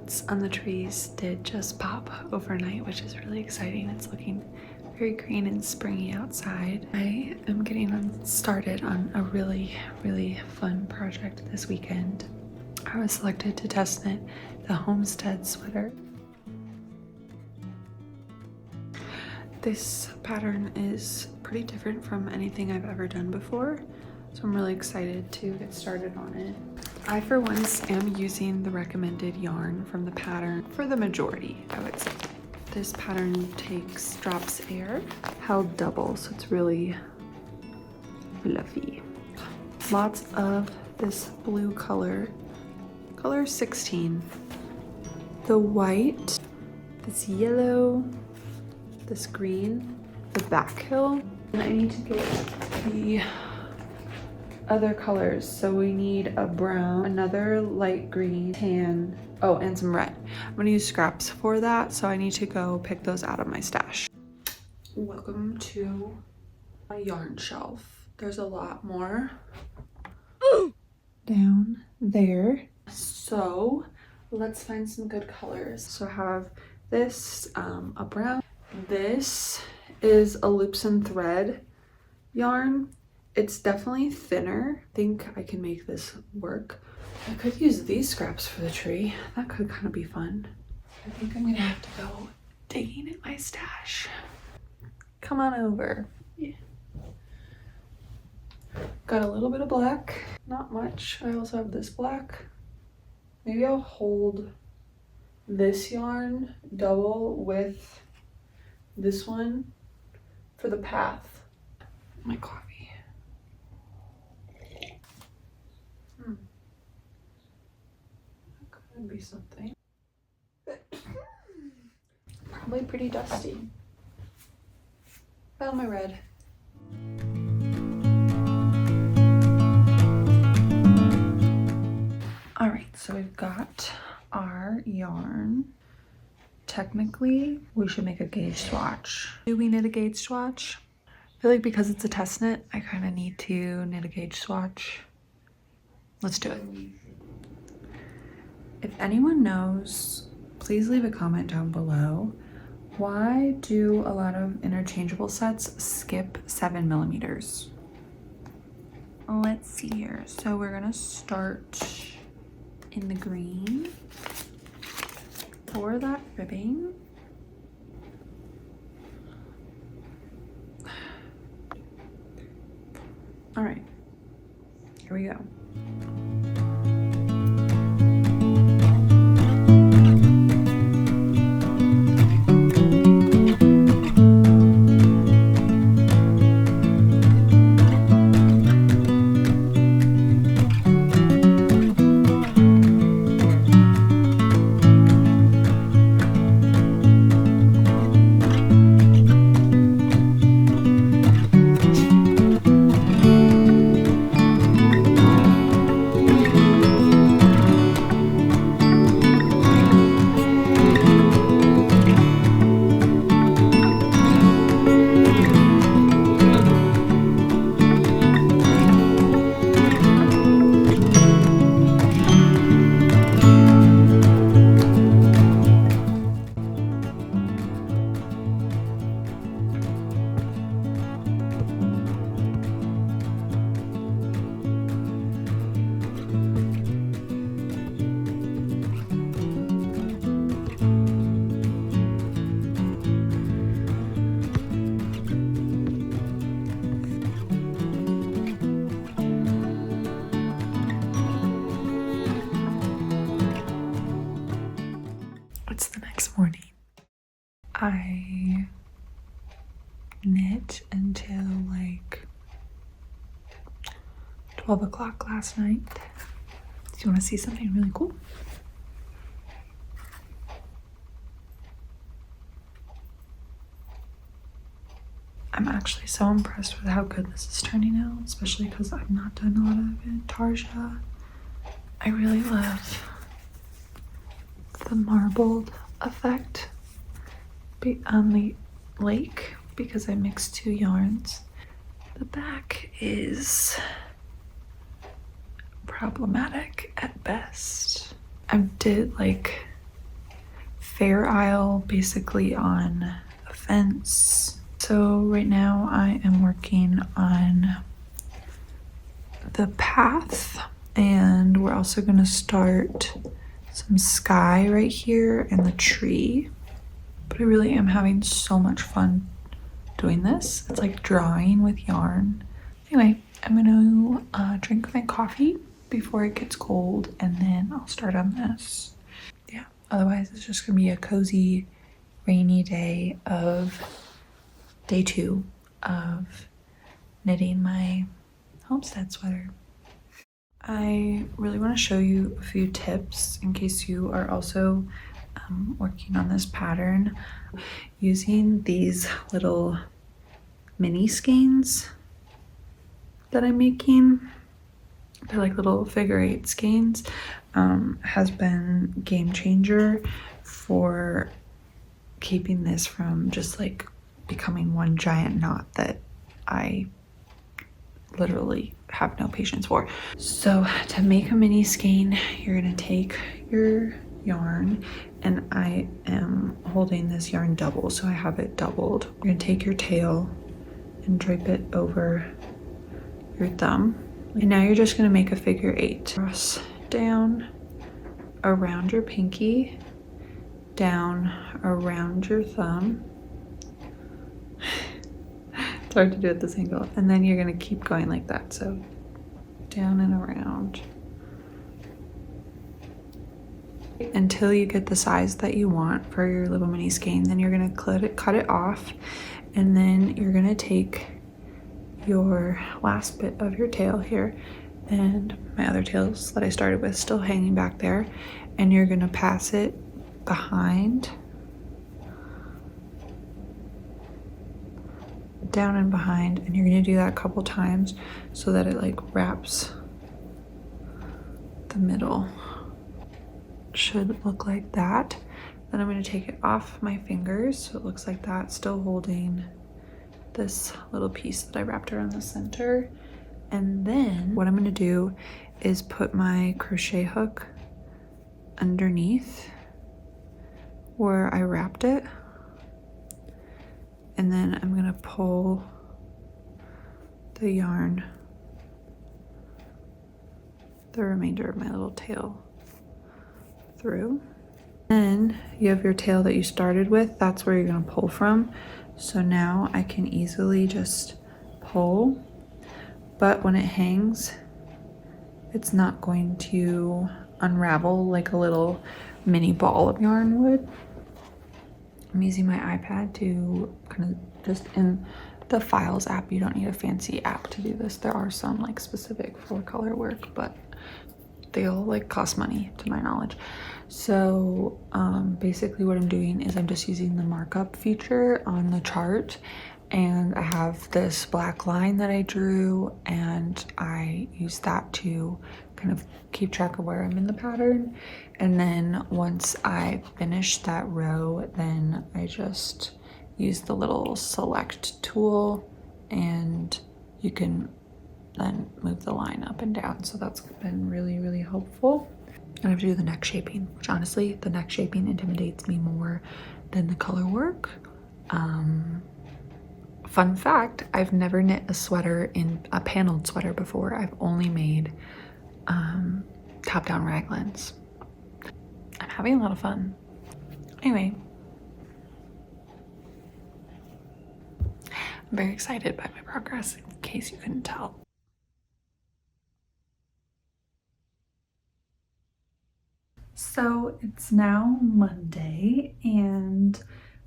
lights on the trees did just pop overnight, which is really exciting. It's looking very green and springy outside. I am getting started on a really fun project this weekend. I was selected to test knit the Homestead Sweater. This pattern is pretty different from anything I've ever done before, so I'm really excited to get started on it. I, for once, am using the recommended yarn from the pattern for the majority, I would say. This pattern drops air, held double, so it's really fluffy. Lots of this blue color 16. The white, this yellow, this green, the back hill. And I need to get the other colors. So we need a brown, another light green, tan, oh, and some red. I'm gonna use scraps for that, so I need to go pick those out of my stash. Welcome to my yarn shelf. There's a lot more down there. So let's find some good colors. So I have this, a brown. This is a loops and thread yarn. It's definitely thinner. I think I can make this work. I could use these scraps for the tree. That could kind of be fun. I think I'm gonna have to go digging in my stash. Come on over. Yeah. Got a little bit of black, not much. I also have this black. Maybe I'll hold this yarn double with this one for the path. My coffee. That could be something. Probably pretty dusty. Found my red. All right, so we've got our yarn. Technically, we should make a gauge swatch. Do we knit a gauge swatch? I feel like because it's a test knit, I kind of need to knit a gauge swatch. Let's do it. If anyone knows, please leave a comment down below. Why do a lot of interchangeable sets skip 7mm? Let's see here. So we're gonna start in the green for that ribbing. All right, here we go. It's the next morning. I knit until like 12 o'clock last night. Do you want to see something really cool? I'm actually so impressed with how good this is turning out, especially because I've not done a lot of intarsia. I really love the marbled effect on the lake because I mixed two yarns. The back is problematic at best. I did like Fair Isle, basically on a fence. So right now I am working on the path, and we're also gonna start some sky right here and the tree. But I really am having so much fun doing this. It's like drawing with yarn. Anyway, I'm gonna drink my coffee before it gets cold, and then I'll start on this. Yeah, otherwise it's just gonna be a cozy, rainy day of day 2 of knitting my homestead sweater. I really want to show you a few tips in case you are also working on this pattern using these little mini skeins that I'm making. They're like little figure 8 skeins. Has been game changer for keeping this from just like becoming one giant knot that I literally have no patience for. So to make a mini skein, you're gonna take your yarn, and I am holding this yarn double, so I have it doubled. You're gonna take your tail and drape it over your thumb, and now you're just gonna make a figure 8. Cross down around your pinky, down around your thumb. It's hard to do at this angle. And then you're gonna keep going like that. So down and around until you get the size that you want for your little mini skein. Then you're gonna cut it off, and then you're gonna take your last bit of your tail here, and my other tails that I started with still hanging back there, and you're gonna pass it behind, down and behind, and you're gonna do that a couple times so that it like wraps the middle. Should look like that. Then I'm gonna take it off my fingers so it looks like that, still holding this little piece that I wrapped around the center. And then what I'm gonna do is put my crochet hook underneath where I wrapped it, and then I'm gonna pull the yarn, the remainder of my little tail through. Then you have your tail that you started with, that's where you're gonna pull from. So now I can easily just pull, but when it hangs, it's not going to unravel like a little mini ball of yarn would. I'm using my iPad to kind of just in the Files app. You don't need a fancy app to do this. There are some like specific for color work, but they all like cost money to my knowledge. So basically what I'm doing is I'm just using the markup feature on the chart, and I have this black line that I drew, and I use that to kind of keep track of where I'm in the pattern. And then once I finish that row, then I just use the little select tool, and you can then move the line up and down. So that's been really, really helpful. And I have to do the neck shaping, which honestly, the neck shaping intimidates me more than the color work. Fun fact, I've never knit a sweater in a paneled sweater before. I've only made top-down raglans. I'm having a lot of fun. Anyway, I'm very excited by my progress, in case you couldn't tell. So it's now Monday, and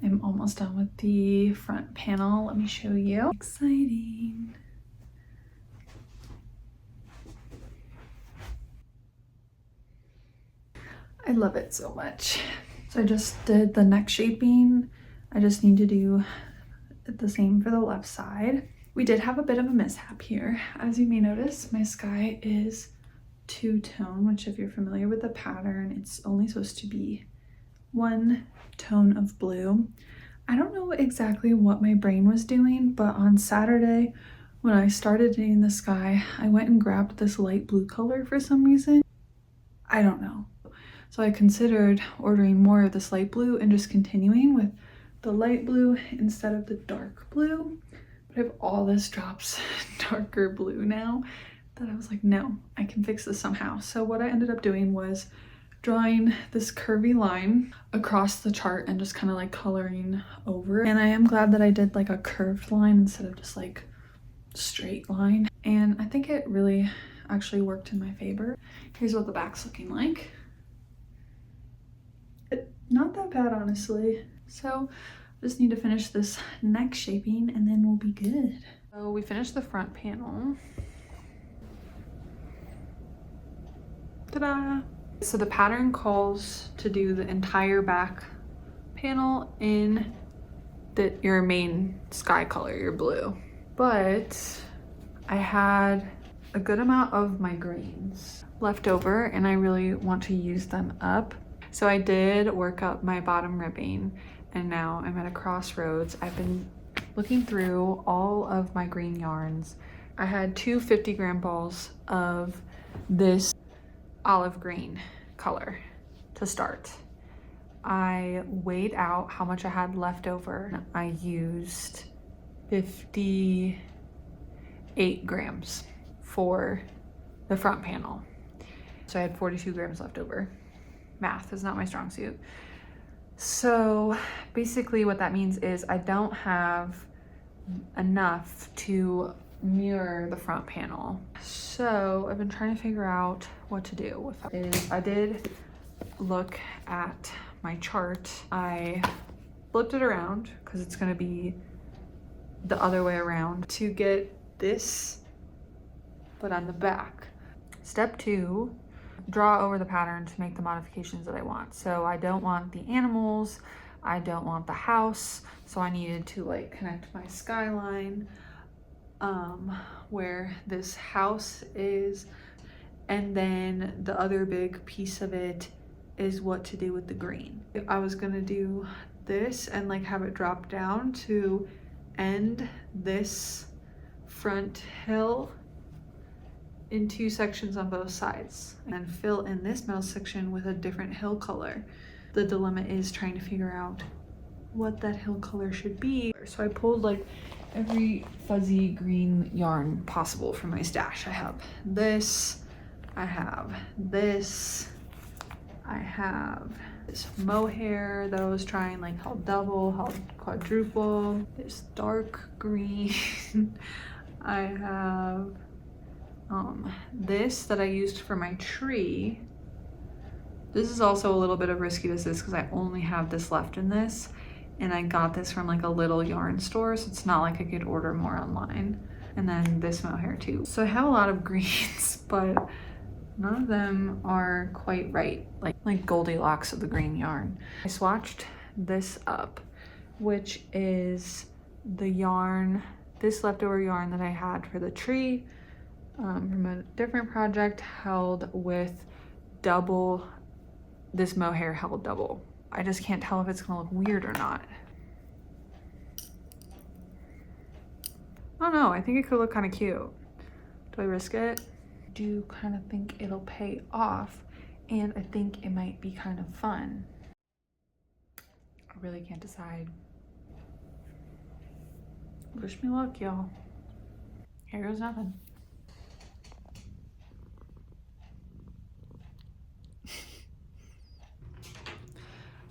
I'm almost done with the front panel. Let me show you. Exciting. I love it so much. So I just did the neck shaping. I just need to do the same for the left side. We did have a bit of a mishap here. As you may notice, my sky is two-tone, which if you're familiar with the pattern, it's only supposed to be one tone of blue. I don't know exactly what my brain was doing, but on Saturday when I started knitting the sky, I went and grabbed this light blue color for some reason. I don't know. So I considered ordering more of this light blue and just continuing with the light blue instead of the dark blue. But I have all this drops darker blue now that I was like, no, I can fix this somehow. So what I ended up doing was drawing this curvy line across the chart and just kind of like coloring over it. And I am glad that I did like a curved line instead of just like straight line. And I think it really actually worked in my favor. Here's what the back's looking like. Not that bad, honestly. So just need to finish this neck shaping and then we'll be good. So we finished the front panel. Ta-da! So the pattern calls to do the entire back panel in your main sky color, your blue. But I had a good amount of my greens left over and I really want to use them up. So I did work up my bottom ribbing and now I'm at a crossroads. I've been looking through all of my green yarns. I had two 50-gram balls of this olive green color to start. I weighed out how much I had left over. I used 58 grams for the front panel. So I had 42 grams left over. Math is not my strong suit. So basically what that means is I don't have enough to mirror the front panel. So I've been trying to figure out what to do. I did look at my chart. I flipped it around because it's going to be the other way around to get this, but on the back. Step 2, draw over the pattern to make the modifications that I want. So I don't want the animals, I don't want the house, so I needed to like connect my skyline where this house is, and then the other big piece of it is what to do with the green. I was gonna do this and like have it drop down to end this front hill in 2 sections on both sides and then fill in this middle section with a different hill color. The dilemma is trying to figure out what that hill color should be. So I pulled like every fuzzy green yarn possible from my stash. I have this, I have this, I have this mohair that I was trying like held double, held quadruple, this dark green. I have this that I used for my tree. This is also a little bit of risky business because I only have this left in this, and I got this from like a little yarn store, so it's not like I could order more online. And then this mohair too. So I have a lot of greens, but none of them are quite right, like Goldilocks of the green yarn. I swatched this up, which is the yarn, this leftover yarn that I had for the tree from a different project, held with double, this mohair held double. I just can't tell if it's gonna look weird or not. I don't know, I think it could look kind of cute. Do I risk it? I do kind of think it'll pay off, and I think it might be kind of fun. I really can't decide. Wish me luck, y'all. Here goes nothing.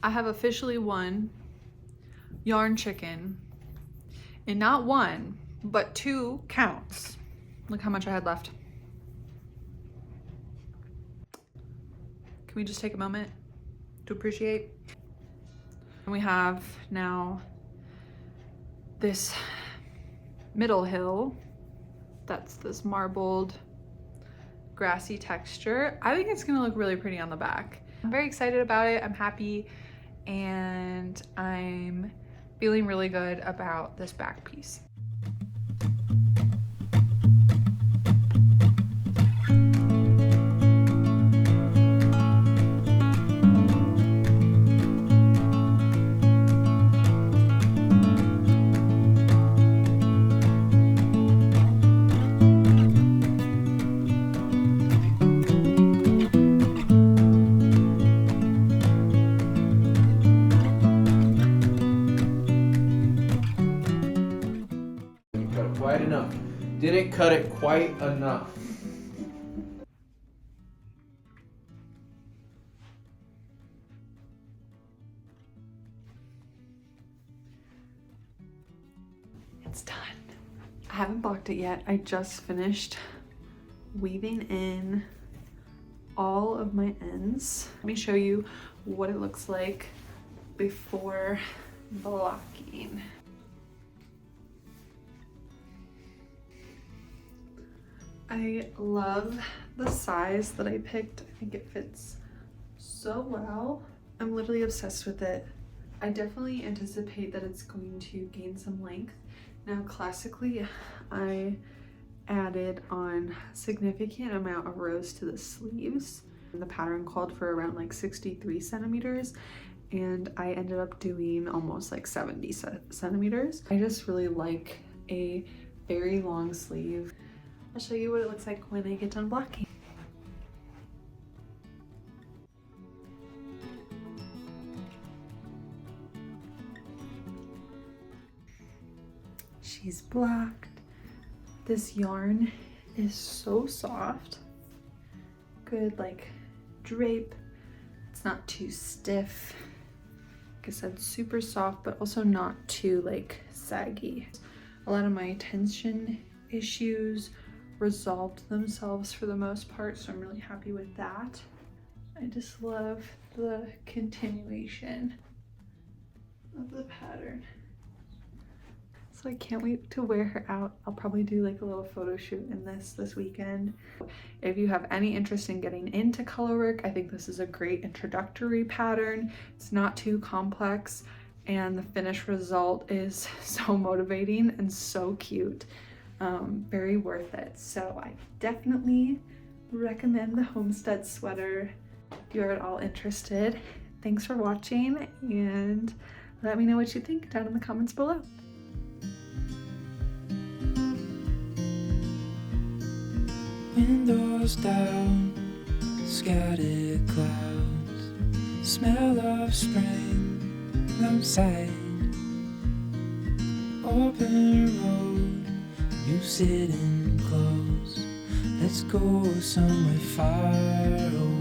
I have officially won Yarn Chicken in not 1, but 2 counts. Look how much I had left. Can we just take a moment to appreciate? And we have now this middle hill. That's this marbled, grassy texture. I think it's gonna look really pretty on the back. I'm very excited about it. I'm happy, and I'm feeling really good about this back piece. quite enough. Didn't cut it quite enough. It's done. I haven't blocked it yet. I just finished weaving in all of my ends. Let me show you what it looks like before blocking. I love the size that I picked. I think it fits so well. I'm literally obsessed with it. I definitely anticipate that it's going to gain some length. Now, classically, I added on a significant amount of rows to the sleeves. The pattern called for around like 63 centimeters, and I ended up doing almost like 70 centimeters. I just really like a very long sleeve. I'll show you what it looks like when I get done blocking. She's blocked. This yarn is so soft. Good like drape. It's not too stiff. Like I said, super soft, but also not too like saggy. A lot of my tension issues resolved themselves for the most part, so I'm really happy with that. I just love the continuation of the pattern. So I can't wait to wear her out. I'll probably do like a little photo shoot in this weekend. If you have any interest in getting into colorwork, I think this is a great introductory pattern. It's not too complex, and the finished result is so motivating and so cute. Very worth it. So I definitely recommend the Homestead Sweater if you're at all interested. Thanks for watching, and let me know what you think down in the comments below. Windows down, scattered clouds, smell of spring outside, open road, you sitting close, let's go somewhere far away.